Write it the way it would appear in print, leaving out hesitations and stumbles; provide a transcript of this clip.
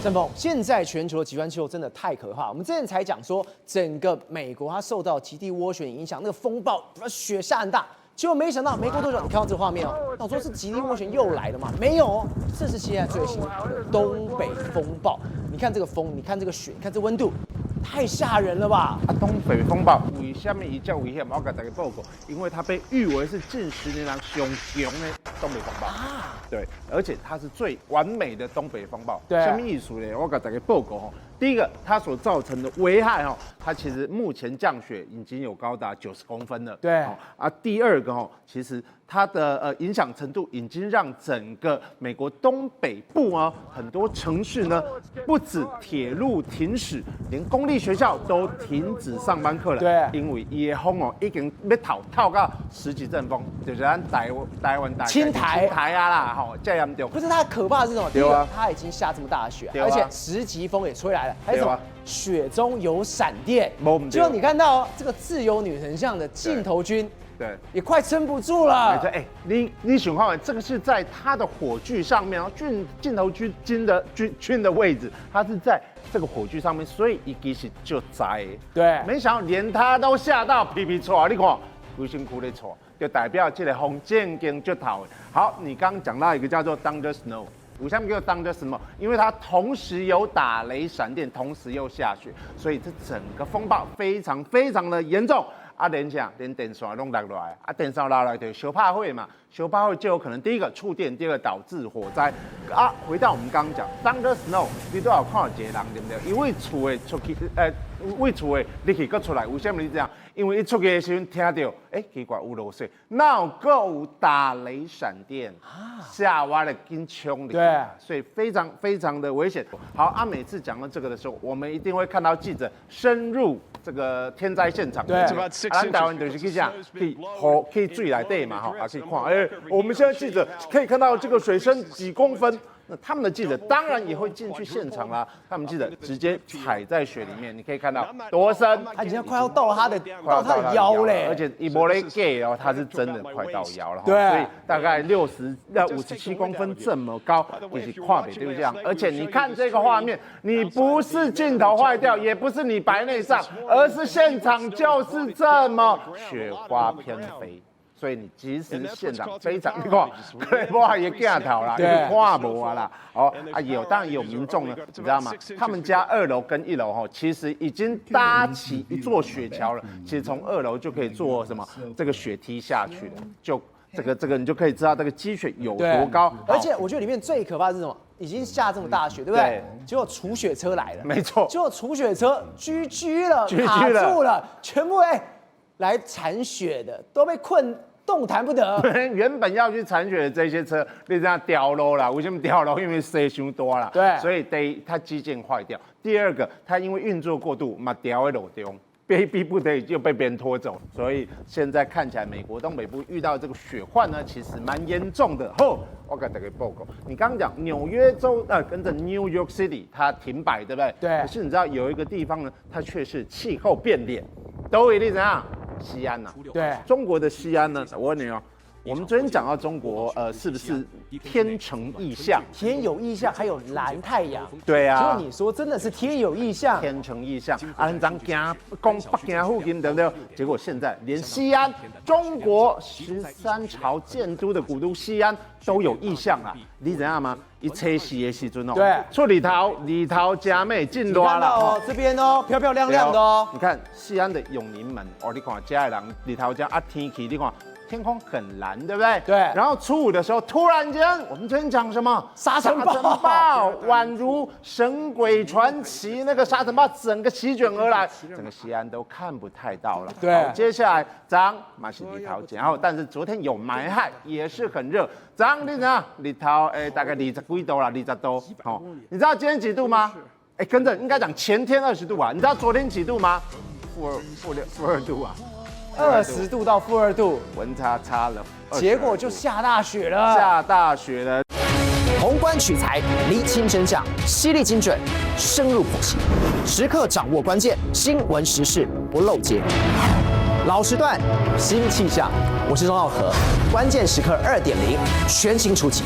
郑峰，现在全球的极端气候真的太可怕。我们之前才讲说，整个美国它受到极地涡旋影响，那个风暴雪下很大，结果没想到没过多久，你看到这个画面哦，那我说是极地涡旋又来了嘛？没有哦，这是现在最新的东北风暴。你看这个风，你看这个雪，你看这温度，太吓人了吧？东北风暴为什么比较危险？我给大家报告，因为它被誉为是近10年来最强的东北风暴啊。对，而且它是最完美的东北风暴。对，什么意思呢？我给大家报告哦。第一个，它所造成的危害哦，它其实目前降雪已经有高达90公分了。对，第二个哦，其实它的影响程度已经让整个美国东北部啊很多城市呢，不止铁路停驶，连公立学校都停止上班课了。对，因为伊的风哦已经要套到10级阵风，就是咱台湾青台啊啦，吼，这严重。不是它可怕的是什么？第一个，它已经下这么大的雪，而且10级风也吹来了，还有什么？雪中有闪电。就你看到这个自由女神像的镜头军。对，也快撑不住了。没错，你想看，这个是在它的火炬上面，镜头军的位置，它是在这个火炬上面，所以一其实就栽。对，没想到连它都吓到皮皮错，你看，规身躯咧错，就代表这个风渐渐就逃。好，你刚刚讲到一个叫做 Thunder Snow。为什么叫 Thunder Snow？ 因为它同时有打雷闪电，同时又下雪，所以这整个风暴非常非常的严重。连电线拢落来，电线落来就烧怕火嘛，烧怕火就有可能第一个触电，第二个导致火灾。回到我们刚刚讲 Thunder Snow， 你都有看到一个人对不对？因为厝的出去，为厝的入去搁出来，为什么你这样？因为一出去的时候听到，奇怪有落雪，那有打雷闪电吓我了，紧冲的。对，所以非常非常的危险。好每次讲到这个的时候，我们一定会看到记者深入这个天灾现场。对，咱台湾就是可以讲，可以注意来对嘛，可以看。我们现在记者可以看到这个水深几公分。那他们的记者当然也会进去现场啦，他们记者直接踩在雪里面，你可以看到多深，他已经快要到他的腰嘞，而且一波雷给哦，他是真的快到腰了，对，所以大概57公分这么高，也是跨北就是这样。而且你看这个画面，你不是镜头坏掉，也不是你白内障，而是现场就是这么雪花飘飞。所以你即使现场非常，你看，我也镜头啦，也看无啊啦，当然有民众呢，你知道吗？他们家2楼跟1楼其实已经搭起一座雪桥了，其实从2楼就可以坐什么这个雪梯下去了，就这个你就可以知道这个积雪有多高。而且我觉得里面最可怕的是什么？已经下这么大雪，对不对？结果除雪车来了，没错，结果除雪车居了，卡住了，全部来铲雪的都被困。动弹不得。原本要去铲雪的这些车，你这样掉落了。为什么掉落？因为雪太多了。对，所以第一，它机件坏掉；第二个，它因为运作过度，嘛掉在路中，逼不得已就被别人拖走。所以现在看起来，美国东北部遇到这个雪患呢，其实蛮严重的。我给大家报告，你刚刚讲纽约州跟着 New York City 它停摆，对不对？对。可是你知道有一个地方呢，它却是气候变脸，都一定怎样？西安呐，对，中国的西安呢，我问你哦，我们昨天讲到中国，是不是天成异象？天有异象，还有蓝太阳。对啊，结果你说真的是天有异象，天成异象，咱讲北京附近对不对？结果现在连西安，中国13朝建都的古都西安都有异象啦。你知道吗？一测试的时阵哦，对，出里头加美进热了哦，这边哦，漂漂亮亮的哦。你看西安的永宁门哦，你看这的人里头加天气，你看。天空很蓝，对不对？对。然后初5的时候，突然间，我们昨天讲什么？沙尘暴，宛如神鬼传奇，那个沙尘暴整个席卷而来，整个西安都看不太到了。对。接下来涨马是里头，然后但是昨天有霾害，也是很热，涨你怎样？里头大概20几度啦，20度。好，你知道今天几度吗？跟着应该讲前天20度啊。你知道昨天几度吗？负2度啊。20度到-2度，温差差了，结果就下大雪了。宏观取材，厘清真相，犀利精准，深入剖析，时刻掌握关键新闻时事，不漏接。老时段，新气象，我是钟浩和，关键时刻2.0，全新出击。